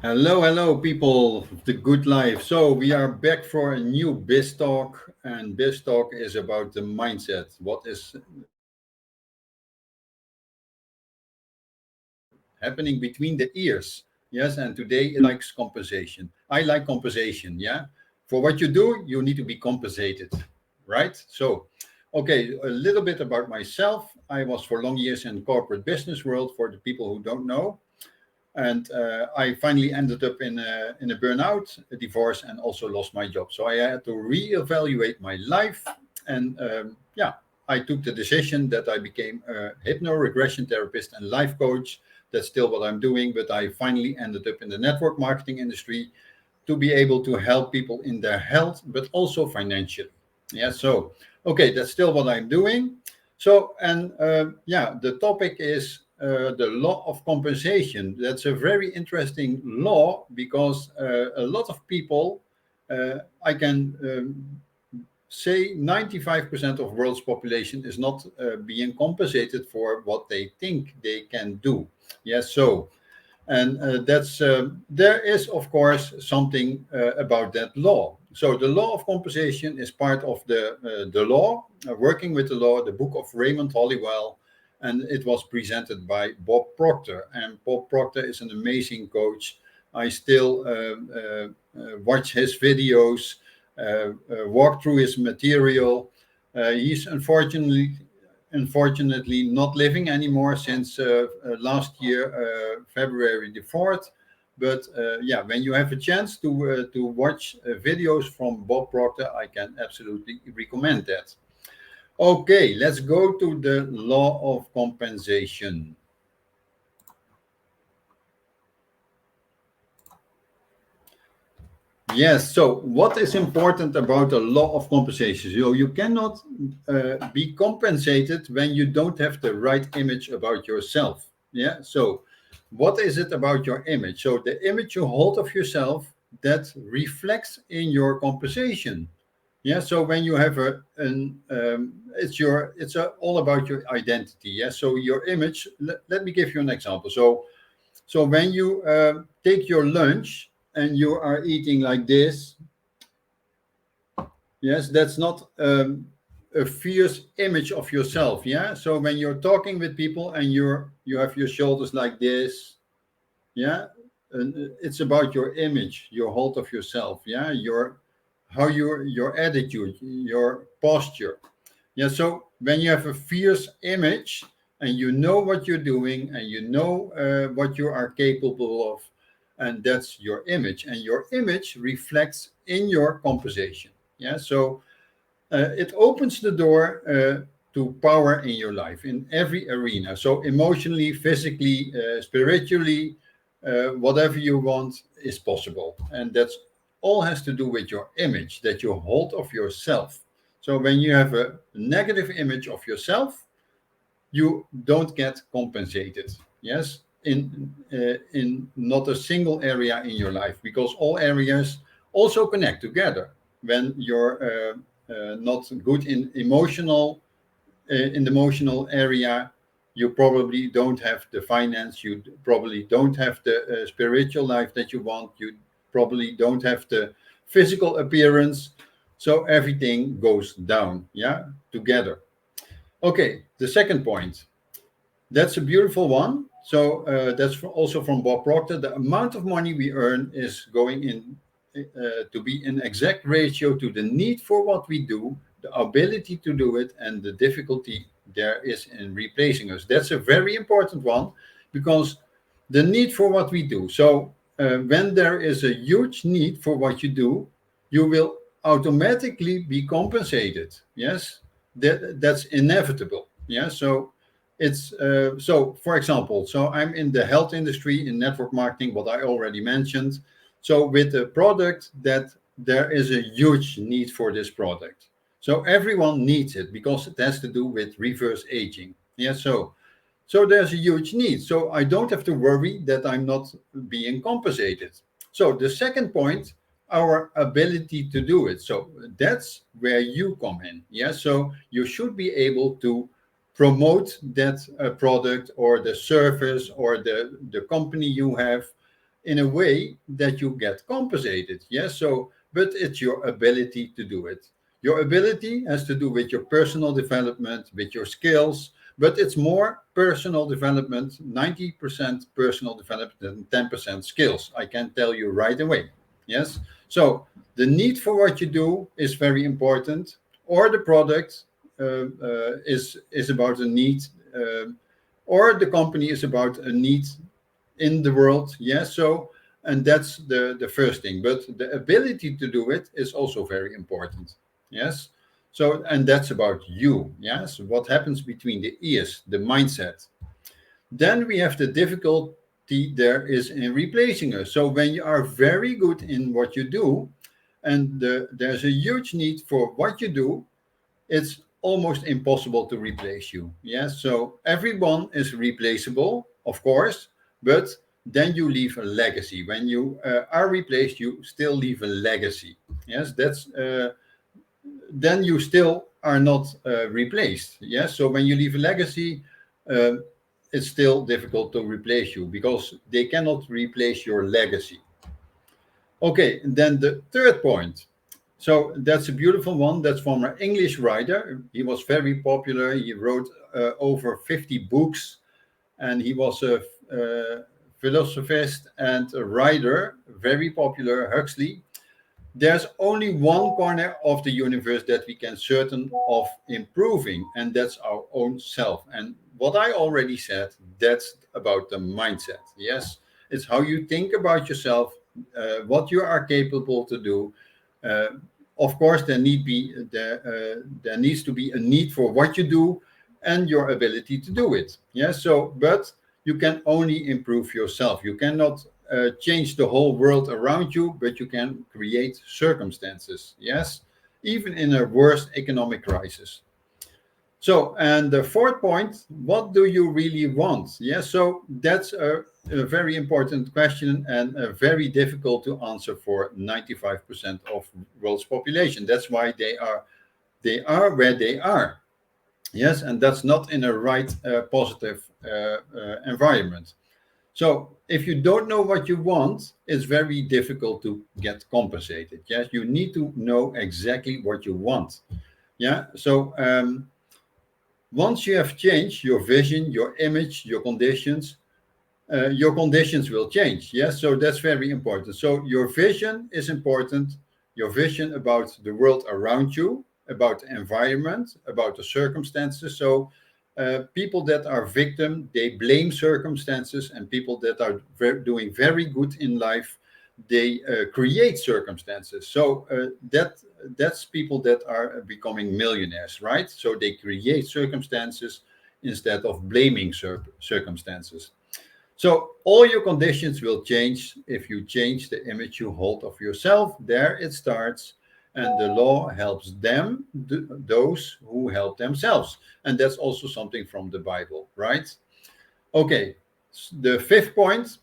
Hello, hello, people of the good life. So we are back for a new Biz Talk, and Biz Talk is about the mindset. What is happening between the ears? Yes, and today it likes compensation. I like compensation. Yeah, for what you do, you need to be compensated, right? So, okay, a little bit about myself. I was for long years in corporate business world. For the people who don't know, and I finally ended up in a burnout, a divorce, and also lost my job. So I had to reevaluate my life, and yeah, I took the decision that I became a hypno-regression therapist and life coach. That's still what I'm doing, but I finally ended up in the network marketing industry to be able to help people in their health, but also financially. Yeah, so okay, that's still what I'm doing. So, and yeah, the topic is the law of compensation. That's a very interesting law because a lot of people, I can say 95% of world's population is not being compensated for what they think they can do. Yes, so and that's there is of course something about that law. So the law of compensation is part of the law, working with the law, the book of Raymond Holliwell, and it was presented by Bob Proctor. And Bob Proctor is an amazing coach. I still watch his videos, walk through his material. He's unfortunately not living anymore since last year, February the 4th. But yeah, when you have a chance to watch videos from Bob Proctor, I can absolutely recommend that. Okay, let's go to the law of compensation. Yes. So, what is important about the law of compensation? You cannot be compensated when you don't have the right image about yourself. Yeah. So, what is it about your image? So, the image you hold of yourself that reflects in your compensation. Yeah. So, when you have all about your identity. Yeah. So, your image. Let me give you an example. So when you take your lunch and you are eating like this, yes, that's not a fierce image of yourself. Yeah. So when you're talking with people and you have your shoulders like this, yeah, and it's about your image, your hold of yourself. Yeah, your attitude, your posture. Yeah, so when you have a fierce image and you know what you're doing and you know what you are capable of, and that's your image, and your image reflects in your conversation. Yeah, so it opens the door to power in your life in every arena. So emotionally, physically, spiritually, whatever you want is possible, and that's all has to do with your image that you hold of yourself. So when you have a negative image of yourself, you don't get compensated. Yes, in not a single area in your life, because all areas also connect together. When you're not good in the emotional area, you probably don't have the finance, you probably don't have the spiritual life that you want, you probably don't have the physical appearance. So everything goes down, yeah, together. Okay, the second point, that's a beautiful one. So also from Bob Proctor. The amount of money we earn is going in to be an exact ratio to the need for what we do, the ability to do it, and the difficulty there is in replacing us. That's a very important one because the need for what we do. So when there is a huge need for what you do, you will automatically be compensated. Yes, that's inevitable. Yeah, so it's so for example, so I'm in the health industry in network marketing, what I already mentioned. So with a product that there is a huge need for this product, so everyone needs it because it has to do with reverse aging. Yeah, so there's a huge need, so I don't have to worry that I'm not being compensated. So the second point, our ability to do it, so that's where you come in. Yeah, so you should be able to promote that product or the service or the company you have in a way that you get compensated. Yes. So, but it's your ability to do it. Your ability has to do with your personal development, with your skills, but it's more personal development, 90% personal development and 10% skills. I can tell you right away. Yes. So the need for what you do is very important, or the product is about a need, or the company is about a need in the world. Yes. So, and that's the first thing. But the ability to do it is also very important. Yes. So, and that's about you. Yes. What happens between the ears, the mindset. Then we have the difficulty there is in replacing us. So when you are very good in what you do, and there's a huge need for what you do, it's almost impossible to replace you. Yes. So everyone is replaceable, of course, but then you leave a legacy. When you are replaced, you still leave a legacy. Yes. That's then you still are not replaced. Yes. So when you leave a legacy, it's still difficult to replace you because they cannot replace your legacy. Okay, and then the third point. So that's a beautiful one. That's from an English writer. He was very popular. He wrote over 50 books, and he was a philosophist and a writer, very popular, Huxley. There's only one corner of the universe that we can certain of improving, and that's our own self. And what I already said, that's about the mindset. Yes, it's how you think about yourself, what you are capable to do. Of course, there needs to be a need for what you do and your ability to do it. Yes, so but you can only improve yourself. You cannot change the whole world around you, but you can create circumstances. Yes, even in a worst economic crisis. So, and the fourth point, what do you really want? Yes, so that's a very important question and very difficult to answer for 95% of world's population. That's why they are where they are. Yes, and that's not in a right positive environment. So if you don't know what you want, it's very difficult to get compensated. Yes, you need to know exactly what you want. Yeah, so once you have changed your vision, your image, your conditions will change. Yes, so that's very important. So your vision is important. Your vision about the world around you, about the environment, about the circumstances. So people that are victim, they blame circumstances, and people that are doing very good in life, they create circumstances. So that's people that are becoming millionaires, right? So they create circumstances instead of blaming circumstances. So all your conditions will change if you change the image you hold of yourself. There it starts. And the law helps them, those who help themselves. And that's also something from the Bible, right? Okay, the fifth point.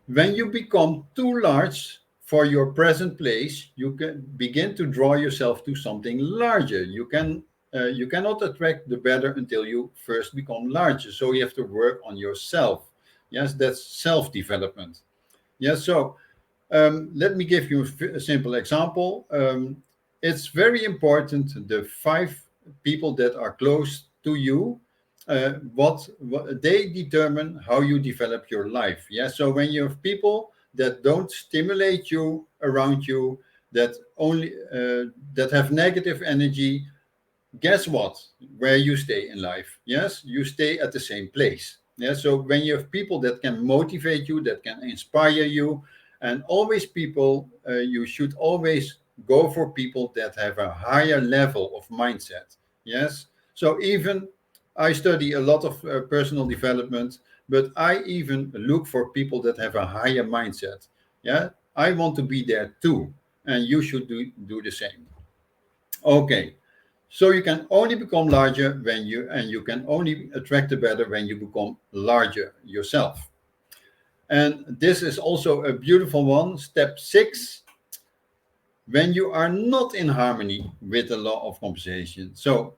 When you become too large for your present place, you can begin to draw yourself to something larger. You cannot attract the better until you first become larger. So you have to work on yourself. Yes, that's self-development. Yes, so let me give you a simple example. It's very important, the 5 people that are close to you, what they determine how you develop your life. Yeah. So when you have people that don't stimulate you around you, that only that have negative energy, guess what? Where you stay in life? Yes, you stay at the same place. Yeah. So when you have people that can motivate you, that can inspire you, and always people, you should always go for people that have a higher level of mindset. Yes. So even I study a lot of personal development, but I even look for people that have a higher mindset. Yeah. I want to be there too. And you should do the same. Okay. So you can only become larger when you can only attract the better when you become larger yourself. And this is also a beautiful one. Step 6, when you are not in harmony with the law of compensation. So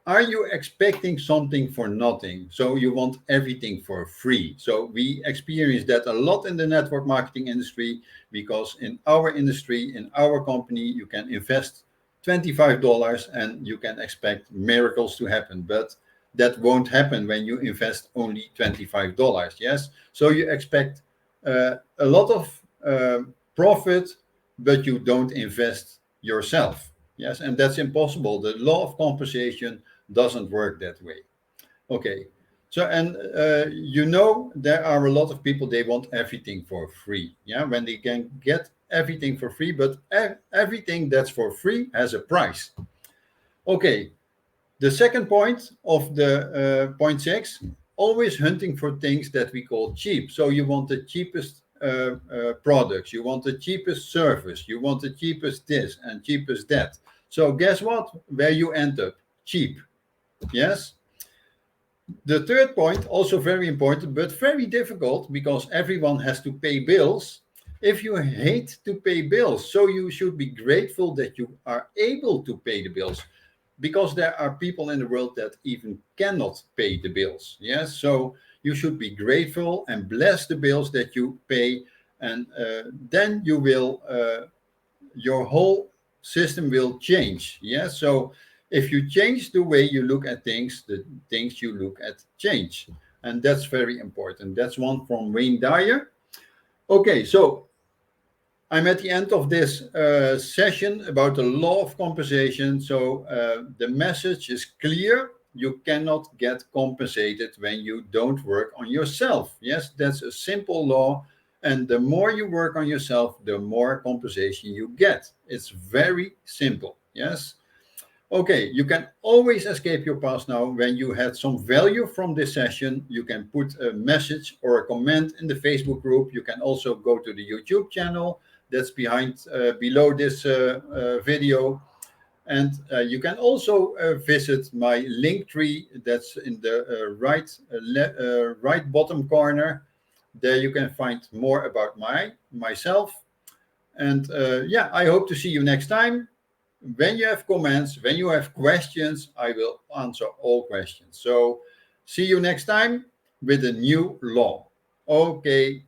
are you expecting something for nothing? So you want everything for free. So we experience that a lot in the network marketing industry, because in our industry, in our company, you can invest $25 and you can expect miracles to happen. But that won't happen when you invest only $25. Yes. So you expect a lot of profit, but you don't invest yourself. Yes. And that's impossible. The law of compensation doesn't work that way. Okay. So, and there are a lot of people, they want everything for free. Yeah. When they can get everything for free, but everything that's for free has a price. Okay. The second point of the point 6, always hunting for things that we call cheap. So you want the cheapest products, you want the cheapest service, you want the cheapest this and cheapest that. So guess what? Where you end up? Cheap. Yes. The third point, also very important, but very difficult, because everyone has to pay bills. If you hate to pay bills, so you should be grateful that you are able to pay the bills, because there are people in the world that even cannot pay the bills. Yes. So you should be grateful and bless the bills that you pay. And then you will, your whole system will change. Yes. So if you change the way you look at things, the things you look at change. And that's very important. That's one from Wayne Dyer. Okay, so I'm at the end of this session about the law of compensation. So the message is clear. You cannot get compensated when you don't work on yourself. Yes, that's a simple law. And the more you work on yourself, the more compensation you get. It's very simple. Yes. Okay, you can always escape your past now. When you had some value from this session, you can put a message or a comment in the Facebook group. You can also go to the YouTube channel that's below this video. And you can also visit my link tree that's in the right bottom corner. There you can find more about myself. And yeah, I hope to see you next time. When you have comments, when you have questions, I will answer all questions. So see you next time with a new law. Okay.